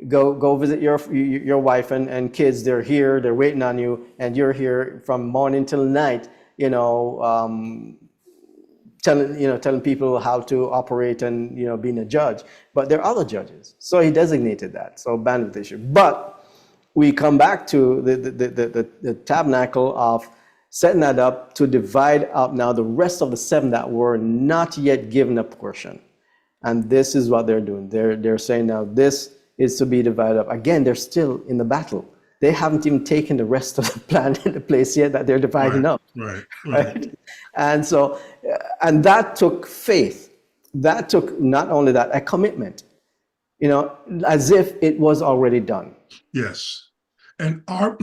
Go visit your wife and kids. They're here. They're waiting on you, and you're here from morning till night. Telling people how to operate and being a judge. But there are other judges, so he designated that. So bandwidth issue. But we come back to the tabernacle of setting that up to divide up now the rest of the 7 that were not yet given a portion, and this is what they're doing. They're saying now this is to be divided up. Again, they're still in the battle. They haven't even taken the rest of the plan into place yet that they're dividing up. Right. Right? And so, and that took faith. That took not only that, a commitment, as if it was already done. Yes. And our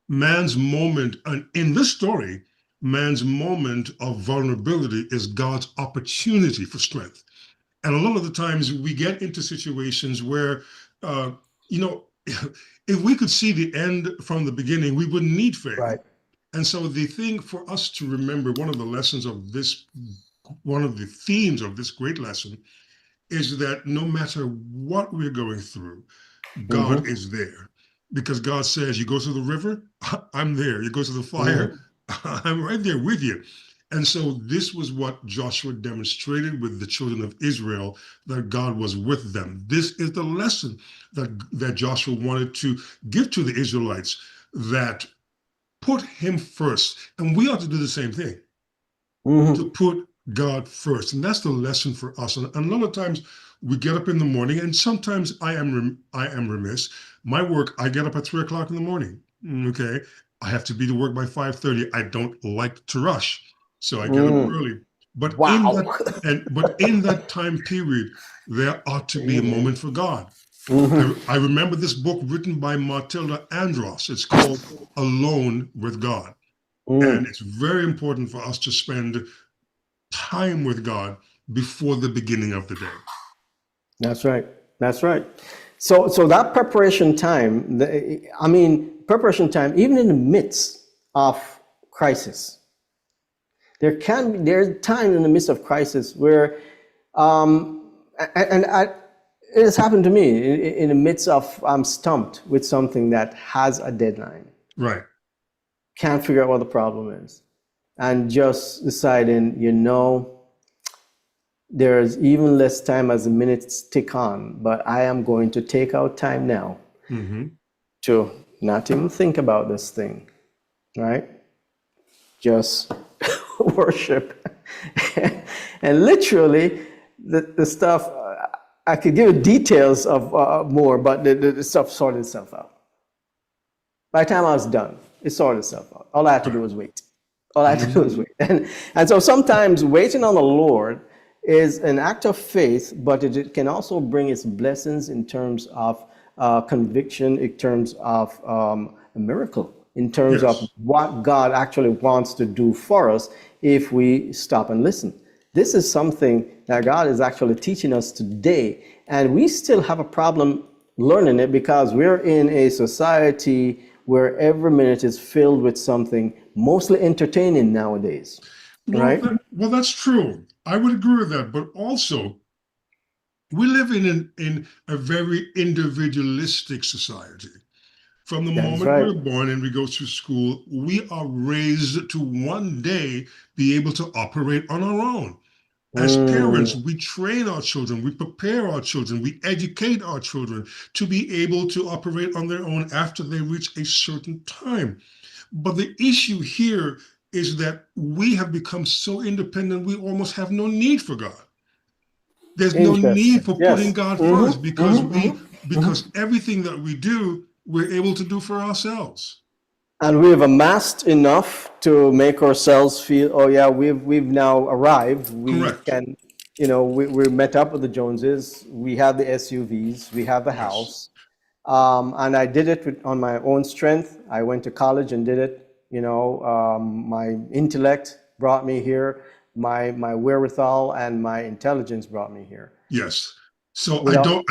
man's moment, and in this story, man's moment of vulnerability is God's opportunity for strength. And a lot of the times we get into situations where, if we could see the end from the beginning, we wouldn't need faith. Right. And so the thing for us to remember, one of the themes of this great lesson is that no matter what we're going through, God is there. Because God says, you go to the river, I'm there. You go to the fire, I'm right there with you. And so this was what Joshua demonstrated with the children of Israel, that God was with them. This is the lesson that Joshua wanted to give to the Israelites, that put him first. And we ought to do the same thing, to put God first. And that's the lesson for us. And a lot of times we get up in the morning, and sometimes I am remiss. My work, I get up at 3 o'clock in the morning. Okay. I have to be to work by 5:30. I don't like to rush, so I get up early. But in that time period, there ought to be a moment for God. I remember this book written by Matilda Andros. It's called Alone with God. And it's very important for us to spend time with God before the beginning of the day. That's right. That's right. So that preparation time, preparation time, even in the midst of crisis, there's time in the midst of crisis where, it has happened to me in the midst of I'm stumped with something that has a deadline, Right. can't figure out what the problem is, and just deciding, there's even less time as the minutes tick on, but I am going to take out time now to not even think about this thing, right? Just worship. And literally, the stuff, I could give you details of more, but the stuff sorted itself out. By the time I was done, it sorted itself out. All I had to do was wait. All I had to do was wait. And so sometimes waiting on the Lord is an act of faith, but it can also bring its blessings in terms of conviction, in terms of a miracle, in terms of what God actually wants to do for us if we stop and listen. This is something that God is actually teaching us today, and we still have a problem learning it because we're in a society where every minute is filled with something mostly entertaining nowadays, right? Well, that's true. I would agree with that. But also, we live in a very individualistic society. From the That's moment right. we're born and we go through school, we are raised to one day be able to operate on our own. As parents, we train our children, we prepare our children, we educate our children to be able to operate on their own after they reach a certain time. But the issue here is that we have become so independent, we almost have no need for God. There's no Interesting. need for putting Yes. God first because everything that we do, we're able to do for ourselves. And we have amassed enough to make ourselves feel, oh yeah, we've now arrived. We Correct. can, we're met up with the Joneses. We have the SUVs. We have the house. And I did it on my own strength. I went to college and did it. My intellect brought me here. My wherewithal and my intelligence brought me here. Yes. So Without,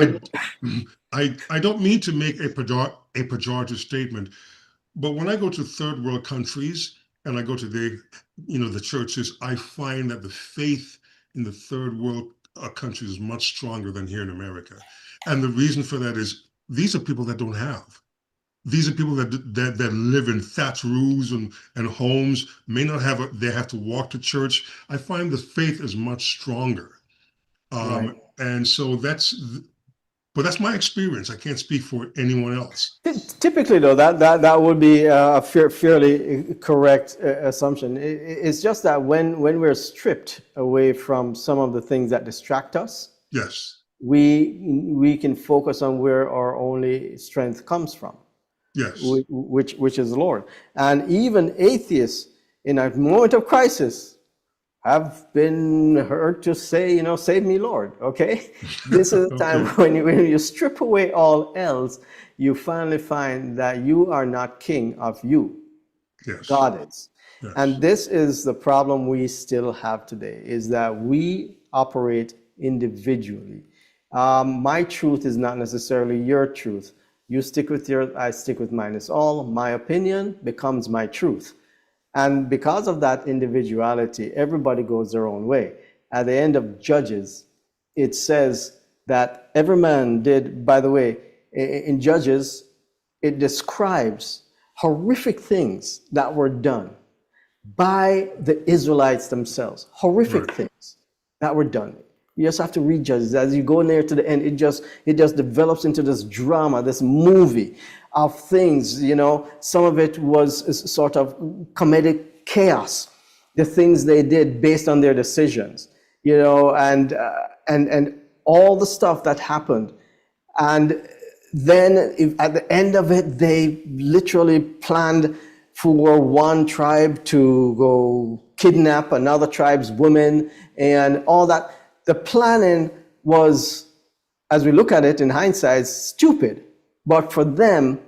I don't mean to make a pejorative statement, but when I go to third world countries and I go to the churches, I find that the faith in the third world countries is much stronger than here in America. And the reason for that is these are people that don't have. These are people that live in thatched roofs and homes, may not have they have to walk to church. I find the faith is much stronger. right. And so that's my experience. I can't speak for anyone else. Typically, though, that would be a fairly correct assumption. It's just that when we're stripped away from some of the things that distract us, Yes. we can focus on where our only strength comes from. Yes. Which is the Lord. And even atheists in a moment of crisis have been heard to say, save me, Lord. Okay, this is a time when you strip away all else, you finally find that you are not king of you. Yes. God is. Yes. And this is the problem we still have today, is that we operate individually. My truth is not necessarily your truth. You stick with yours, I stick with mine. It's all my opinion becomes my truth. And because of that individuality, everybody goes their own way. At the end of Judges, it says that every man did, by the way, in Judges, it describes horrific things that were done by the Israelites themselves. Horrific things that were done. You just have to read Judges. As you go near to the end, it just develops into this drama, this movie of things. Some of it was sort of comedic chaos, the things they did based on their decisions, and all the stuff that happened. And then at the end of it, they literally planned for one tribe to go kidnap another tribe's women and all that. The planning was, as we look at it in hindsight, stupid. But for them,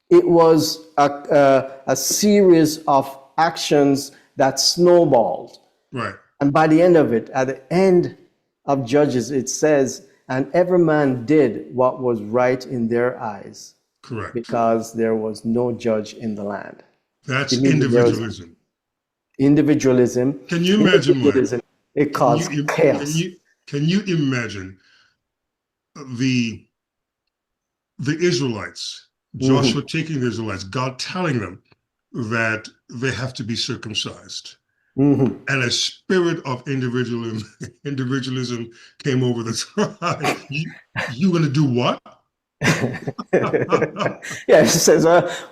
it was a series of actions that snowballed. Right. And by the end of it, at the end of Judges, it says And every man did what was right in their eyes, Correct. because there was no judge in the land. That's It means that there was individualism. individualism. Can you imagine, Mike? Individualism, it Can caused you chaos. can you imagine the Israelites, Joshua taking the Israelites, God telling them that they have to be circumcised, and a spirit of individualism came over the tribe. You going to do what? Yeah, she says,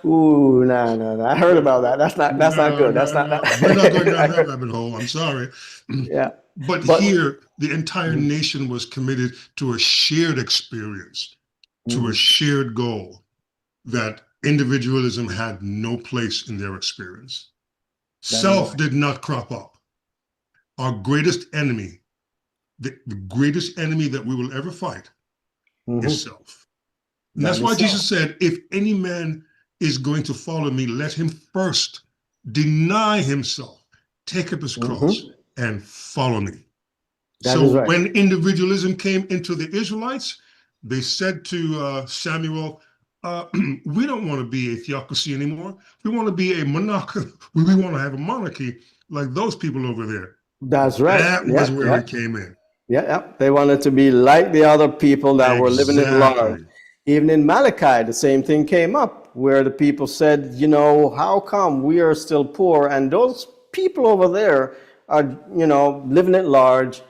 "Ooh, no. I heard about that. That's not good. That's not." We're not going down that rabbit hole. I'm sorry. Yeah, But but here, the entire nation was committed to a shared experience, to a shared goal, that individualism had no place in their experience. Self did not crop up. Our greatest enemy, the greatest enemy that we will ever fight, is self. And that's why Jesus said, if any man is going to follow me, let him first deny himself, take up his cross, and follow me. That is right. When individualism came into the Israelites, they said to Samuel, we don't want to be a theocracy anymore. We want to be a monarchy. We want to have a monarchy like those people over there. That's right. That was where it came in. Yeah. They wanted to be like the other people that were living in large. Even in Malachi, the same thing came up, where the people said, how come we are still poor and those people over there are, living at large,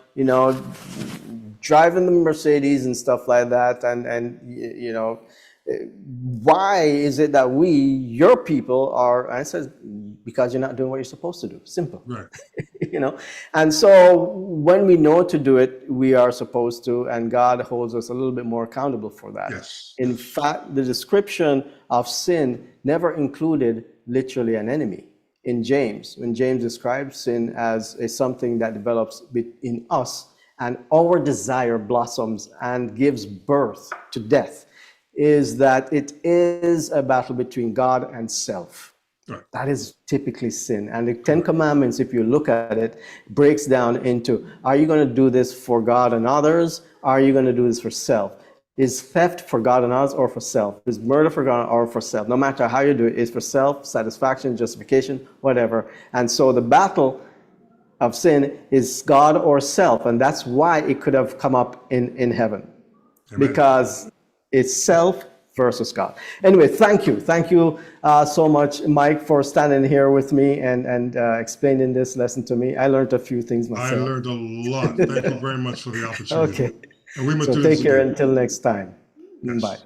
driving the Mercedes and stuff like that, and why is it that we, your people, are? And I said, because you're not doing what you're supposed to do. Simple. Right. And so when we know to do it, we are supposed to, and God holds us a little bit more accountable for that. Yes. In fact, the description of sin never included literally an enemy. In James, when James describes sin as something that develops in us, and our desire blossoms and gives birth to death, is that it is a battle between God and self. Right. That is typically sin. And the Ten Commandments, if you look at it, breaks down into, are you going to do this for God and others? Are you going to do this for self? Is theft for God and others or for self? Is murder for God or for self? No matter how you do it, it's for self, satisfaction, justification, whatever. And so the battle of sin is God or self. And that's why it could have come up in heaven. Amen. Because it's self versus God. Anyway, thank you. Thank you so much, Mike, for standing here with me and explaining this lesson to me. I learned a few things myself. I learned a lot. Thank you very much for the opportunity. Okay. And we must so do take this care again. until next time. Yes. Bye.